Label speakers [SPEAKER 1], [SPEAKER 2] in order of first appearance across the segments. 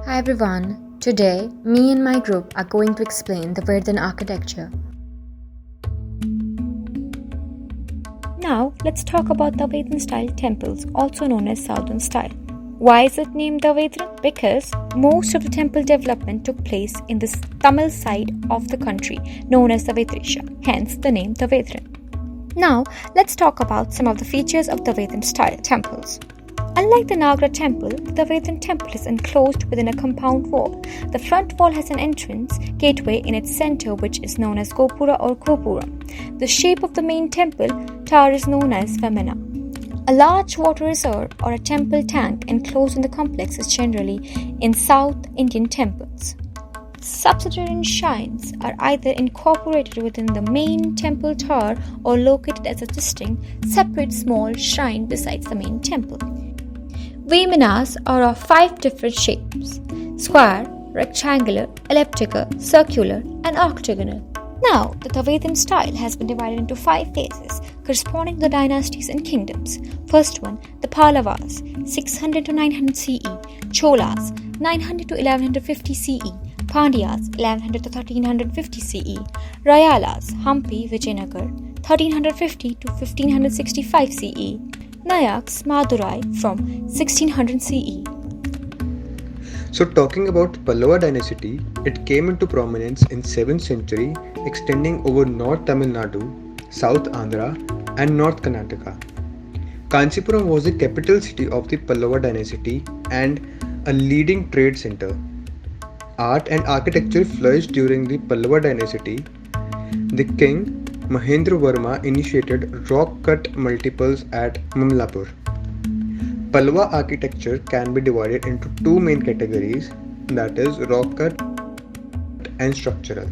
[SPEAKER 1] Hi everyone, today me and my group are going to explain the Vedhan architecture.
[SPEAKER 2] Now, let's talk about the Vedhan style temples, also known as Southern style. Why is it named the Vedhan? Because most of the temple development took place in the Tamil side of the country, known as the Vedrisha, hence the name the Vedhan. Now, let's talk about some of the features of the Vedhan style temples. Unlike the Nagra temple, the Vedhan temple is enclosed within a compound wall. The front wall has an entrance gateway in its center, which is known as Gopura or Gopuram. The shape of the main temple tower is known as Vamana. A large water reserve or a temple tank enclosed in the complex is generally in South Indian temples. Subterranean shrines are either incorporated within the main temple tower or located as a distinct, separate small shrine besides the main temple. Vamanas are of 5 different shapes: square, rectangular, elliptical, circular, and octagonal. Now, the Vedhan style has been divided into 5 phases corresponding to the dynasties and kingdoms. First one, the Pallavas, 600 to 900 CE, Cholas, 900 to 1150 CE, Pandyas, 1100 to 1350 CE, Rayalas, Hampi, Vijayanagar, 1350 to 1565 CE, Nayaks, Madurai from 1600 CE.
[SPEAKER 3] So talking about Pallava dynasty, it came into prominence in 7th century, extending over North Tamil Nadu, South Andhra and North Karnataka. Kanchipuram was the capital city of the Pallava dynasty and a leading trade center. Art and architecture flourished during the Pallava dynasty. The king Mahendra Varma initiated rock-cut multiples at Mamlapur. Pallava architecture can be divided into 2 main categories, that is rock-cut and structural.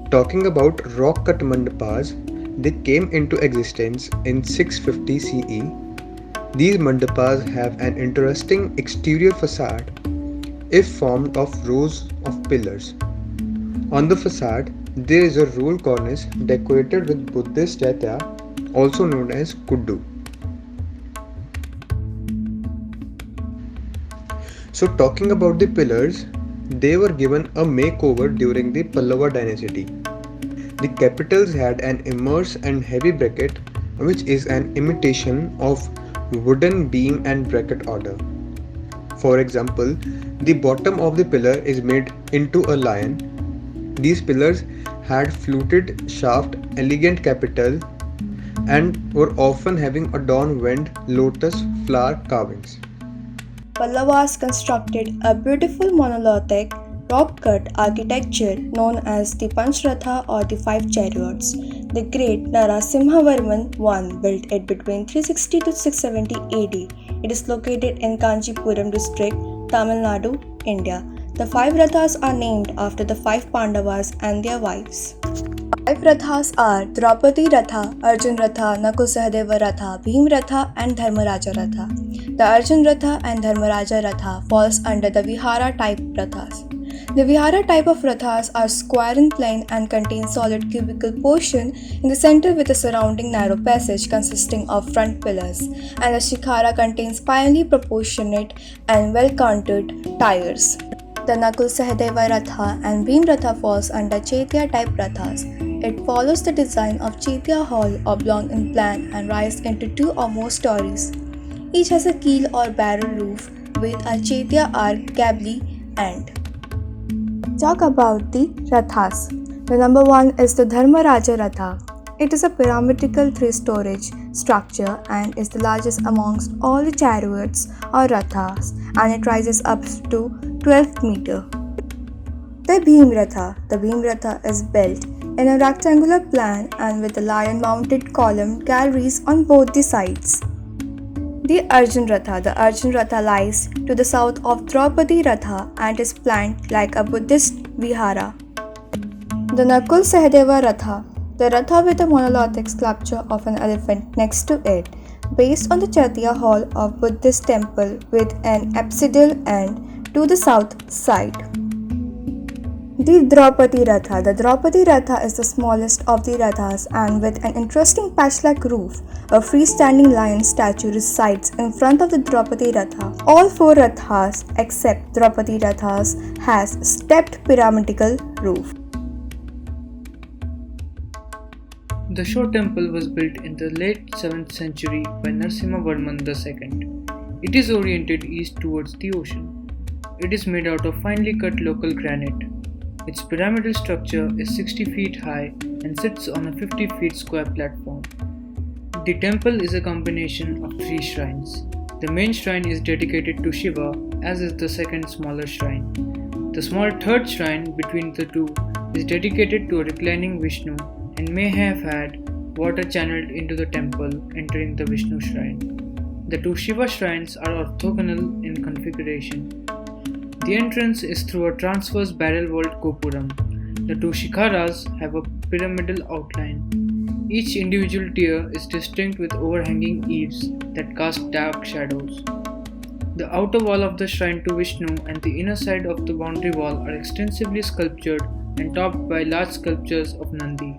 [SPEAKER 3] Talking about rock-cut mandapas, they came into existence in 650 CE. These mandapas have an interesting exterior facade if formed of rows of pillars. On the facade, there is a roll cornice decorated with Buddhist chaitya, also known as kuddu. So talking about the pillars, they were given a makeover during the Pallava dynasty. The capitals had an immense and heavy bracket, which is an imitation of wooden beam and bracket order. For example, the bottom of the pillar is made into a lion. These pillars had fluted shaft, elegant capital, and were often having adorned lotus flower carvings.
[SPEAKER 4] Pallavas constructed a beautiful monolithic rock-cut architecture known as the Panchratha or the 5 chariots. The great Narasimhavarman I built it between 360 to 670 AD. It is located in Kanchipuram district, Tamil Nadu, India. The 5 Rathas are named after the 5 Pandavas and their wives. 5 Rathas are Draupadi Ratha, Arjun Ratha, Nakul Sahadeva Ratha, Bhim Ratha and Dharmaraja Ratha. The Arjun Ratha and Dharmaraja Ratha falls under the Vihara type Rathas. The Vihara type of Rathas are square in plane and contain solid cubical portion in the center with a surrounding narrow passage consisting of front pillars, and the Shikhara contains finely proportionate and well-contoured tires. The Nakul Sahadeva Ratha and Bhim Ratha falls under Chaitya type Rathas. It follows the design of Chaitya Hall, oblong in plan and rises into 2 or more stories. Each has a keel or barrel roof with a Chaitya arch gable end. Talk about the Rathas. The number 1 is the Dharmaraja Ratha. It is a pyramidal 3-storage structure and is the largest amongst all the chariots or Rathas, and it rises up to 12 meters. The Bhim Ratha. The Bhim Ratha is built in a rectangular plan and with a lion-mounted column galleries on both the sides. The Arjun Ratha. The Arjun Ratha lies to the south of Draupadi Ratha and is planned like a Buddhist vihara. The Nakul Sahadeva Ratha. The Ratha with a monolithic sculpture of an elephant next to it, based on the Chaitya Hall of Buddhist temple with an apsidal end to the south side. The Draupadi Ratha. The Draupadi Ratha is the smallest of the Rathas and with an interesting patch-like roof. A freestanding lion statue resides in front of the Draupadi Ratha. All four Rathas except Draupadi Rathas has stepped pyramidal roof.
[SPEAKER 5] The Shore temple was built in the late 7th century by Narasimhavarman II. It is oriented east towards the ocean. It is made out of finely cut local granite. Its pyramidal structure is 60 feet high and sits on a 50 feet square platform. The temple is a combination of three shrines. The main shrine is dedicated to Shiva, as is the second smaller shrine. The small third shrine between the two is dedicated to a reclining Vishnu and may have had water channeled into the temple entering the Vishnu shrine. The two Shiva shrines are orthogonal in configuration. The entrance is through a transverse barrel-walled gopuram. The two shikharas have a pyramidal outline. Each individual tier is distinct with overhanging eaves that cast dark shadows. The outer wall of the shrine to Vishnu and the inner side of the boundary wall are extensively sculptured and topped by large sculptures of Nandi.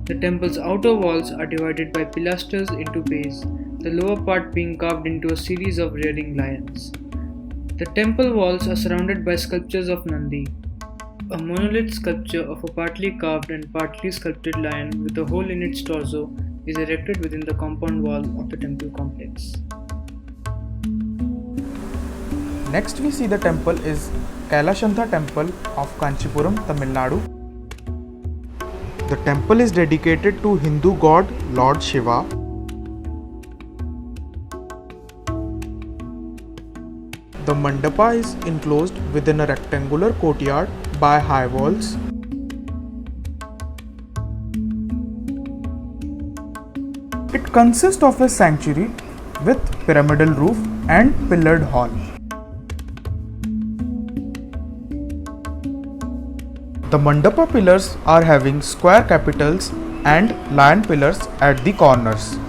[SPEAKER 5] The temple's outer walls are divided by pilasters into bays, the lower part being carved into a series of rearing lions. The temple walls are surrounded by sculptures of Nandi. A monolith sculpture of a partly carved and partly sculpted lion with a hole in its torso is erected within the compound wall of the temple complex.
[SPEAKER 6] Next we see the temple is Kailashantha Temple of Kanchipuram, Tamil Nadu.
[SPEAKER 3] The temple is dedicated to Hindu god Lord Shiva. The mandapa is enclosed within a rectangular courtyard by high walls.
[SPEAKER 6] It consists of a sanctuary with pyramidal roof and pillared hall. The mandapa pillars are having square capitals and lion pillars at the corners.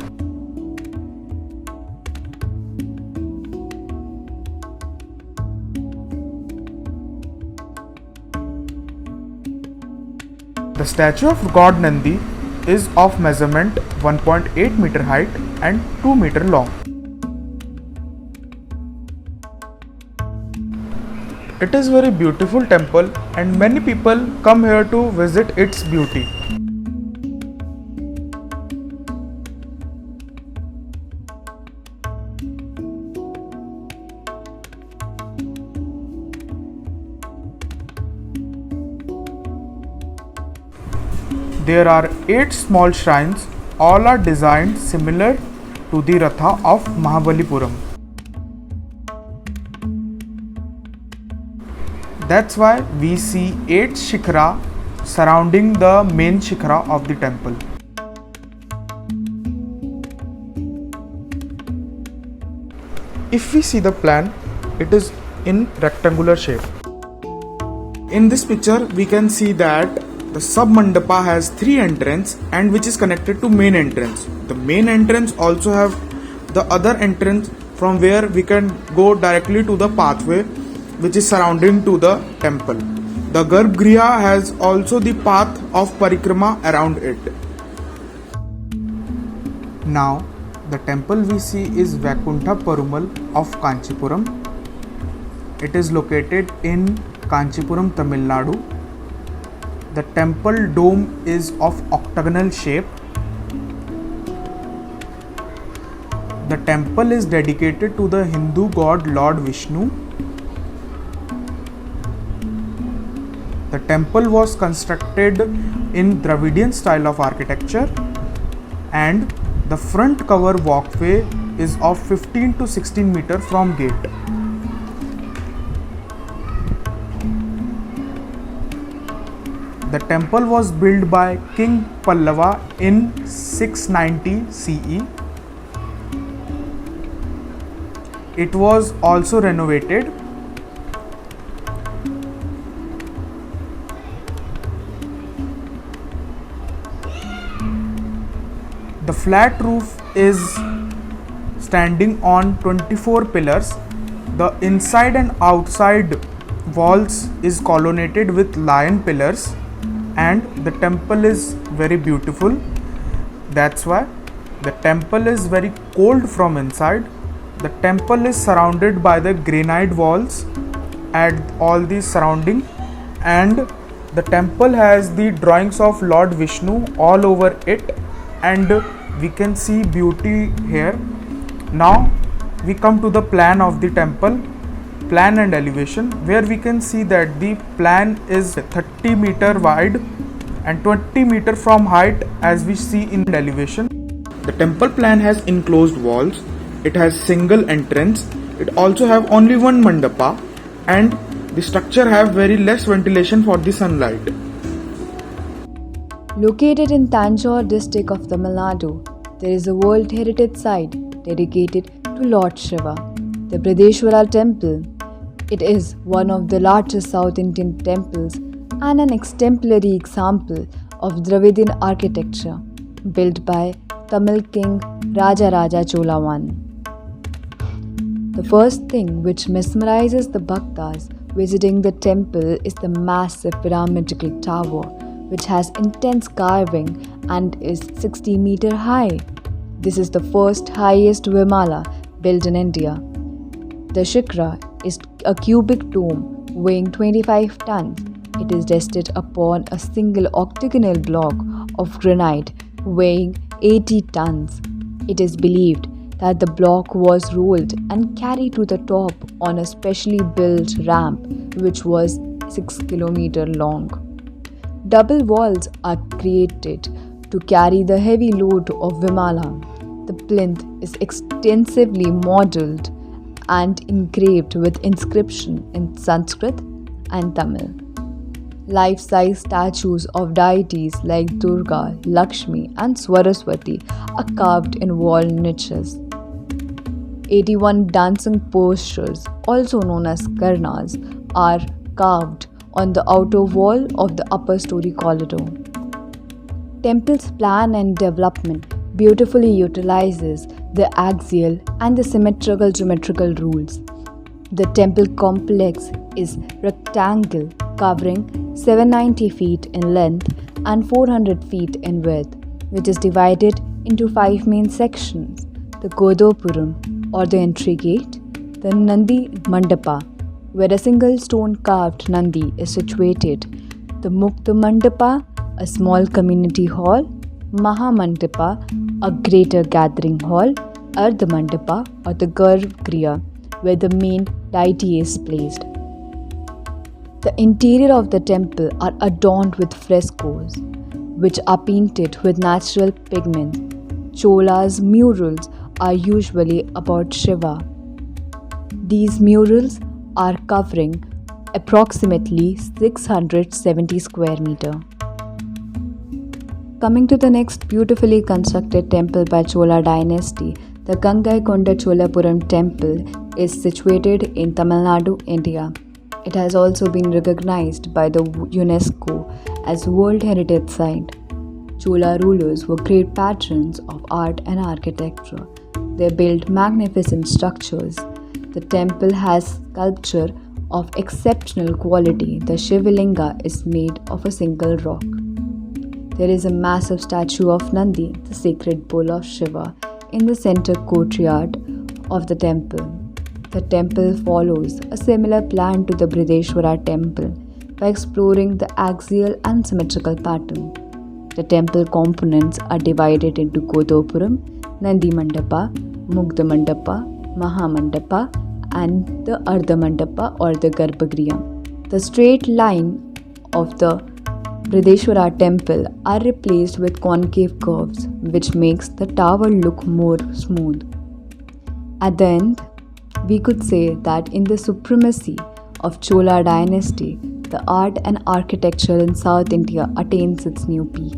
[SPEAKER 6] The statue of God Nandi is of measurement 1.8 meter height and 2 meter long. It is very beautiful temple and many people come here to visit its beauty. There are 8 small shrines, all are designed similar to the Ratha of Mahabalipuram. That's why we see 8 shikhara surrounding the main shikhara of the temple. If we see the plan, it is in rectangular shape. In this picture, we can see that the sub-mandapa has 3 entrances and which is connected to main entrance. The main entrance also have the other entrance from where we can go directly to the pathway which is surrounding to the temple. The Garbhagriha has also the path of parikrama around it. Now the temple we see is Vaikuntha Perumal of Kanchipuram. It is located in Kanchipuram, Tamil Nadu. The temple dome is of octagonal shape. The temple is dedicated to the Hindu god Lord Vishnu. The temple was constructed in Dravidian style of architecture and the front cover walkway is of 15 to 16 meter from gate. The temple was built by King Pallava in 690 CE. It was also renovated. The flat roof is standing on 24 pillars. The inside and outside walls is colonnaded with lion pillars, and the temple is very beautiful. That's why the temple is very cold from inside. The temple is surrounded by the granite walls at all the surrounding, and the temple has the drawings of Lord Vishnu all over it, and we can see beauty here. Now we come to the plan of the temple, plan and elevation, where we can see that the plan is 30-meter wide and 20-meter from height as we see in elevation. The temple plan has enclosed walls, it has single entrance, it also have only one mandapa, and the structure have very less ventilation for the sunlight.
[SPEAKER 7] Located in Tanjore district of Tamil Nadu, there is a World Heritage Site dedicated to Lord Shiva, the Brideshwara Temple. It is one of the largest South Indian temples and an exemplary example of Dravidian architecture built by Tamil King Rajaraja Chola I. The first thing which mesmerizes the Bhaktas visiting the temple is the massive pyramidical tower, which has intense carving and is 60 meters high. This is the first highest Vimala built in India. The Shikra is a cubic dome weighing 25 tons. It is rested upon a single octagonal block of granite weighing 80 tons. It is believed that the block was rolled and carried to the top on a specially built ramp which was 6 kilometers long. Double walls are created to carry the heavy load of Vimala. The plinth is extensively modelled and engraved with inscription in Sanskrit and Tamil. Life-size statues of deities like Durga, Lakshmi and Saraswati are carved in wall niches. 81 dancing postures, also known as karnas, are carved on the outer wall of the upper story corridor. Temple's plan and development beautifully utilizes the axial and the symmetrical geometrical rules. The temple complex is rectangle covering 790 feet in length and 400 feet in width, which is divided into 5 main sections: the Godopuram or the entry gate, the Nandi Mandapa, where a single stone carved Nandi is situated, the Mukta Mandapa, a small community hall, Maha Mandapa, a greater gathering hall, Ardha Mandapa or the Garbhagriha, where the main deity is placed. The interior of the temple are adorned with frescoes, which are painted with natural pigments. Chola's murals are usually about Shiva. These murals are covering approximately 670 square meters. Coming to the next beautifully constructed temple by Chola dynasty, the Gangaikonda Cholapuram temple is situated in Tamil Nadu, India. It has also been recognized by the UNESCO as World Heritage Site. Chola rulers were great patrons of art and architecture. They built magnificent structures. The temple has sculpture of exceptional quality. The Shivalinga is made of a single rock. There is a massive statue of Nandi, the sacred bull of Shiva, in the center courtyard of the temple. The temple follows a similar plan to the Brideshwara temple by exploring the axial and symmetrical pattern. The temple components are divided into Godopuram, Nandi Mandapa, Mukta Mandapa, Maha Mandapa, and the Ardha Mandapa or the Garbhagriha. The straight line of the Brideshwara temple are replaced with concave curves, which makes the tower look more smooth. At the end, we could say that in the supremacy of Chola dynasty, the art and architecture in South India attains its new peak.